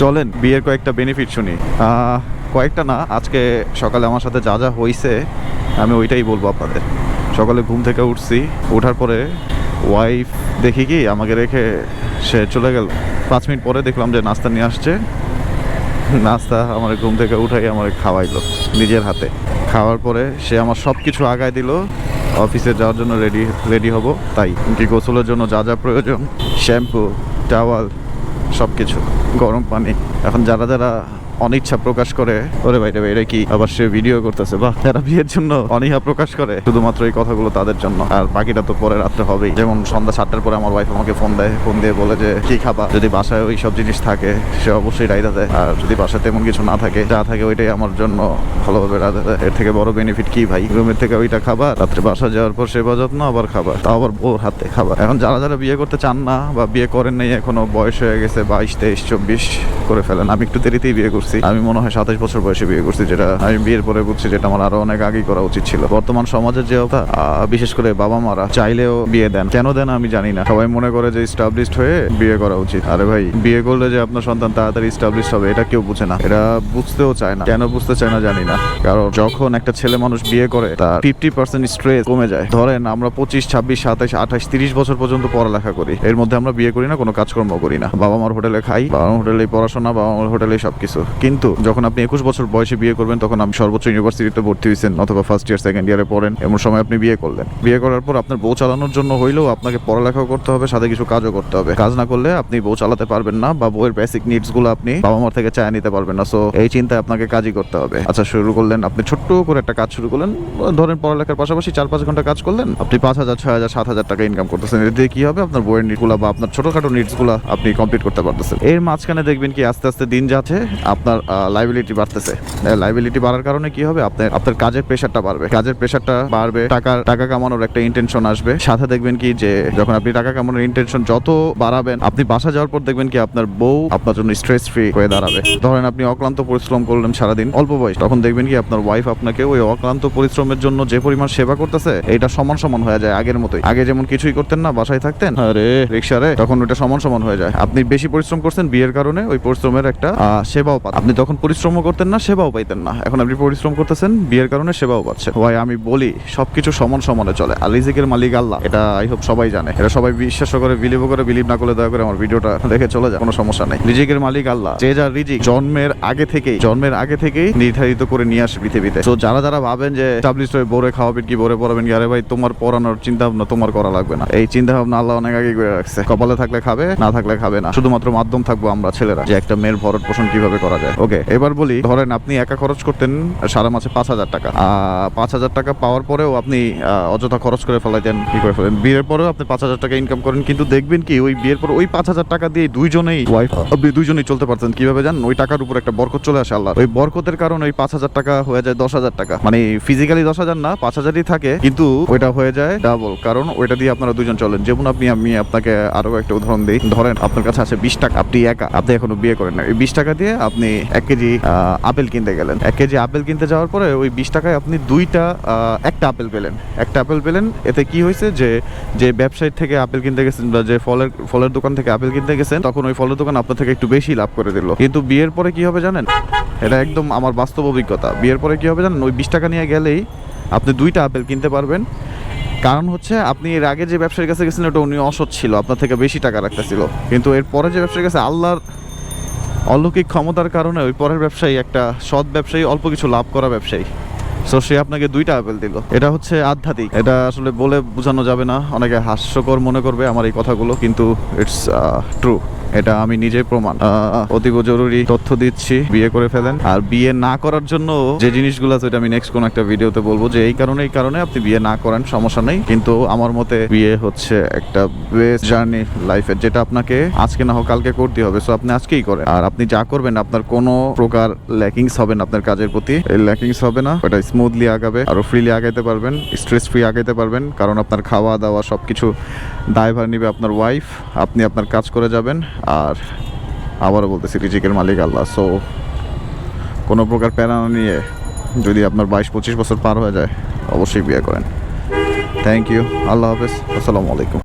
চলেন বিয়ের কয়েকটা বেনিফিট শুনি। কয়েকটা না, আজকে সকালে আমার সাথে যা যা হয়েছে আমি ওইটাই বলবো আপনাদের। সকালে ঘুম থেকে উঠছি, ওঠার পরে ওয়াইফ দেখি কি আমাকে রেখে সে চলে গেল। 5 মিনিট পরে দেখলাম যে নাস্তা নিয়ে আসছে। নাস্তা আমার ঘুম থেকে উঠাই আমার খাওয়াইলো নিজের হাতে। খাওয়ার পরে সে আমার সব কিছু আগায় দিল। অফিসে যাওয়ার জন্য রেডি হব, তাই কি গোসলের জন্য যা যা প্রয়োজন, শ্যাম্পু, টাওয়াল, সব কিছু, গরম পানি। এখন যারা যারা অনিচ্ছা প্রকাশ করে, ওরে ভাই রে ভাই এটা কি আবার সে ভিডিও করতেছে, বাহ, যারা বিয়ের জন্য অনীহা প্রকাশ করে শুধুমাত্র এই কথাগুলো তাদের জন্য। আর বাকিটা তো পরে রাত্রে হবেই। যেমন সন্ধ্যা 7টার পরে আমার ওয়াইফ আমাকে ফোন দিয়ে বলে যে কি খাবা, যদি বাসায় ওই সব জিনিস থাকে সে অবশ্যই রাইদা দেয়, আর যদি বাসায় তেমন কিছু না থাকে, যা থাকে ওইটাই আমার জন্য ভালোভাবে রাধা দেয়। এর থেকে বড় বেনিফিট কি ভাই? রুমের থেকে ওইটা খাবার, রাত্রে বাসা যাওয়ার পর সেবা যত্ন, আবার খাবার, তাও আবার বউর হাতে খাবার। এখন যারা যারা বিয়ে করতে চান না বা বিয়ে করেন নাই, এখনো বয়স হয়ে গেছে 22, 23, 24 করে ফেলেন। আমি একটু দেরিতেই বিয়ে করছি, আমি মনে হয় 27 বছর বয়সে বিয়ে করছি, যেটা আমি বিয়ের পরে বুঝছি যেটা আমার আরো অনেক আগেই করা উচিত ছিল। বর্তমান সমাজের যে অবস্থা, বিশেষ করে বাবা মারা চাইলেও বিয়ে দেন, কেন দেন আমি জানি না। সবাই মনে করে যে এস্টাবলিশড হয়ে বিয়ে করা উচিত। আরে ভাই, বিয়ে করলে যে আপনার সন্তান তাড়াতাড়ি এস্টাবলিশড হবে এটা কেউ বুঝে না, এটা বুঝতেও চায় না। কেন বুঝতে চায় না জানি না, কারণ যখন একটা ছেলে মানুষ বিয়ে করে তার 50% স্ট্রেস কমে যায়। ধরেন আমরা 25, 26, 27, 28, 30 বছর পর্যন্ত পড়ালেখা করি, এর মধ্যে আমরা বিয়ে করি না, কোনো কাজকর্ম করি না, বাবা মার হোটেলে খাই, বাবা মার হোটেলে পড়াশোনা, বাবা মার হোটেলে সবকিছু। কিন্তু যখন আপনি 21 বছর বয়সে বিয়ে করবেন, তখন আপনি সর্বোচ্চ ইউনিভার্সিটিতে ভর্তি হয়েছেন অথবা ফার্স্ট ইয়ার সেকেন্ড ইয়ারে পড়েন, এমন সময় আপনি বিয়ে করলেন। বিয়ে করার পর আপনার বউ চালানোর জন্য হইলেও আপনাকে পড়ালেখাও করতে হবে, সাথে কিছু কাজও করতে হবে। কাজ না করলে আপনি বউ চালাতে পারবেন না, বা বউয়ের বেসিক নিডস গুলো আপনি বাবা মার থেকে চায় নিতে পারবেন না। সো এই চিন্তায় আপনাকে কাজই করতে হবে। আচ্ছা, শুরু করলেন, আপনি ছোট্ট করে একটা কাজ শুরু করলেন, ধরেন পড়ালেখার পাশাপাশি 4-5 ঘন্টা কাজ করলেন, আপনি 5,000, 6,000, 7,000 টাকা ইনকাম করতেছেন। এতে কি হবে? আপনার বউয়ের নিড গুলা বা আপনার ছোটখাটো নিডস গুলা আপনি কমপ্লিট করতে পারতেছেন। এর মাঝখানে দেখবেন কি আস্তে আস্তে দিন যাচ্ছে, আপনার লাইবিলিটি বাড়তেছে। লাইবিলিটি বাড়ার কারণে কি হবে? আপনার কাজের প্রেশারটা বাড়বে, কাজের প্রেশারটা বাড়বে, টাকা কামানোর একটা ইন্টেনশন আসবে। সাথে দেখবেন কি যে যখন আপনি টাকা কামানোর ইন্টেনশন যত বাড়াবেন, আপনি বাসা যাওয়ার পর দেখবেন কি আপনার বউ আপনার জন্য স্ট্রেস ফ্রি হয়ে দাঁড়াবে। ধরেন আপনি অক্লান্ত পরিশ্রম করলেন সারাদিন, অল্প বয়স, তখন দেখবেন কি আপনার ওয়াইফ আপনাকে ওই অক্লান্ত পরিশ্রমের জন্য যে পরিমাণ সেবা করতেছে, এটা সমান সমান হয়ে যায় আগের মতোই। আগে যেমন কিছুই করতেন না, বাসায় থাকতেন, আরে রিক্সারে, তখন ওইটা সমান সমান হয়ে যায়। আপনি বেশি পরিশ্রম করছেন বিয়ের কারণে, ওই পরিশ্রমের একটা সেবাও পান। আপনি তখন পরিশ্রমও করতেন না, সেবাও পাইতেন না, এখন আপনি পরিশ্রম করতেছেন, বিয়ের কারণে সেবাও পাচ্ছেন। ভাই আমি বলি সবকিছু সমান সমানে চলে, আর রিজিকের মালিক আল্লাহ, এটা আই হোপ সবাই জানে। এটা সবাই বিশ্বাস করে, বিলিভ না করলে দয়া করে আমার ভিডিওটা দেখে চলে যায়, কোনো সমস্যা নেই। রিজিকের মালিক আল্লাহ, যে যার রিজিক জন্মের আগে থেকেই নির্ধারিত করে নিয়ে আসে পৃথিবীতে। তো যারা ভাবেন যে এস্টাবলিশড হয়ে বোরে খাওয়াবেন কি, বোরে পড়াবেন কি, আরে ভাই তোমার পড়ানোর চিন্তা ভাবনা তোমার করা লাগবে না। এই চিন্তা ভাবনা আল্লাহ অনেক আগে করে রাখছে। কপালে থাকলে খাবে, না থাকলে খাবে না। শুধুমাত্র মাধ্যম থাকবো আমরা ছেলেরা, যে একটা মেয়ের ভরণ পোষণ কিভাবে করা যায়। ওকে, এবার বলি, ধরেন আপনি একা খরচ করতেন সারা মাসে 5,000 টাকা। 5,000 টাকা পাওয়ার পরেও আপনি অযথা খরচ করে ফেলাইতেন, কি করে ফেলেন। বিয়ের পরেও আপনি 5,000 টাকা ইনকাম করেন, কিন্তু দেখবেন কি ওই বিয়ের পর ওই 5,000 টাকা দিয়ে দুইজনেই চলতে পারতেন। কিভাবে জান? ওই টাকার উপর একটা বরকত চলে আসে আল্লাহ। ওই বরকতের কারণে ওই 5,000 টাকা হয়ে যায় 10,000 টাকা। মানে ফিজিক্যালি 10,000 না, 5,000ই থাকে, কিন্তু ওইটা হয়ে যায় ডাবল, কারণ ওইটা দিয়ে আপনারা দুজন চলেন। যেমন আমি আপনাকে আরো একটা উদাহরণ দিই। ধরেন আপনার কাছে আছে 20 টাকা, আপনি একা, আপনি এখনো বিয়ে করেন না। এই 20 টাকা দিয়ে আপনি 1 কেজি আপেল কিনতে গেলেন। 1 কেজি আপেল কিনতে যাওয়ার পরে ওই 20 টাকায় আপনি একটা আপেল পেলেন। এতে কি হয়েছে যে ব্যবসায়ী থেকে আপেল কিনতে গেছেন বা যে ফলের দোকান থেকে আপেল কিনতে গেছেন, তখন ওই ফলের দোকান আপনার থেকে একটু বেশি লাভ করে দিল। কিন্তু বিয়ের পরে কি হবে জানেন? এটা একদম আমার বাস্তব অভিজ্ঞতা। বিয়ের পরে কি হবে জানেন? ওই 20 টাকা নিয়ে গেলেই আপনি 2টা আপেল কিনতে পারবেন। কারণ হচ্ছে আপনি এর আগে যে ব্যবসায়ীর কাছে গেছেন ওটা উনি অসৎ ছিল, আপনার থেকে বেশি টাকা রাখতেছিল। কিন্তু এর পরে যে ব্যবসায়ীর কাছে আল্লাহর অলৌকিক ক্ষমতার কারণে ওই পরের ব্যবসায়ী একটা সৎ ব্যবসায়ী, অল্প কিছু লাভ করা ব্যবসায়ী, সো সে আপনাকে 2টা আপেল দিল। এটা হচ্ছে আধ্যাত্মিক, এটা আসলে বলে বোঝানো যাবে না। অনেকে হাস্যকর মনে করবে আমার এই কথাগুলো, কিন্তু ইটস ট্রু। এটা আমি নিজে প্রমাণ। অতীব জরুরি তথ্য দিচ্ছি, বিয়ে করে ফেলেন। আর বিয়ে না করার জন্য যে জিনিসগুলো আছে, এটা আমি নেক্সট কোন একটা ভিডিওতে বলবো, যে এই কারণে আপনি বিয়ে না করেন, সমস্যা নেই। কিন্তু আমার মতে বিয়ে হচ্ছে একটা বেস্ট জার্নি লাইফের, যেটা আপনাকে আজকে না হোক কালকে করতে হবে। সো আপনি আজকেই করেন, আর আপনি যা করবেন আপনার কোনো প্রকার ল্যাকিংস হবে না। আপনার কাজের প্রতি ল্যাকিংস হবে না, ওটা স্মুথলি আগাবে, আরো ফ্রিলি আগাইতে পারবেন, স্ট্রেস ফ্রি আগাইতে পারবেন। কারণ আপনার খাওয়া দাওয়া সবকিছু দায়ভার নিবে আপনার ওয়াইফ, আপনি আপনার কাজ করে যাবেন। আর আবারও বলতেছি, রিজিকের মালিক আল্লাহ। সো কোনো প্রকার প্যারা না নিয়ে, যদি আপনার 22-25 বছর পার হয়ে যায়, অবশ্যই বিয়ে করেন। থ্যাংক ইউ, আল্লাহ হাফেজ, আসসালামু আলাইকুম।